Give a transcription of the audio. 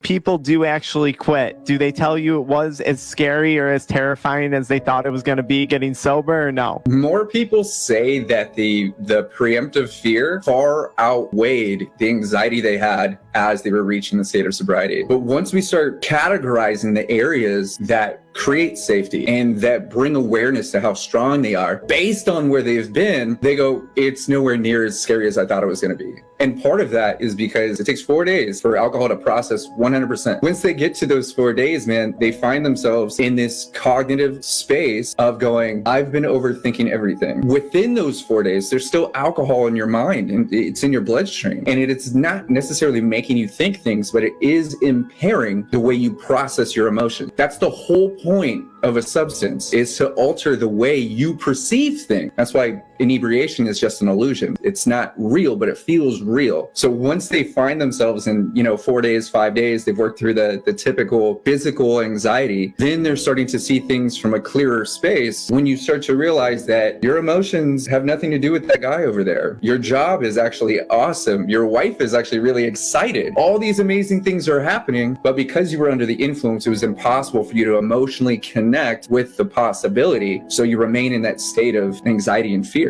people do actually quit, do they tell you it was as scary or as terrifying as they thought it was going to be getting sober, or no? More people say that the preemptive fear far outweighed the anxiety they had as they were reaching the state of sobriety. But once we start categorizing the areas that create safety and that bring awareness to how strong they are based on where they've been, they go, it's nowhere near as scary as I thought it was going to be. And part of that is because it takes 4 days for alcohol to process 100%. Once they get to those 4 days, man, they find themselves in this cognitive space of going, I've been overthinking everything. Within those 4 days, there's still alcohol in your mind and it's in your bloodstream. And it's not necessarily making you think things, but it is impairing the way you process your emotions. That's the whole point of a substance, is to alter the way you perceive things. That's why inebriation is just an illusion. It's not real, but it feels real. So once they find themselves in, 4 days, 5 days, they've worked through the typical physical anxiety, then they're starting to see things from a clearer space. When you start to realize that your emotions have nothing to do with that guy over there. Your job is actually awesome. Your wife is actually really excited. All these amazing things are happening, but because you were under the influence, it was impossible for you to emotionally connect with the possibility. So you remain in that state of anxiety and fear.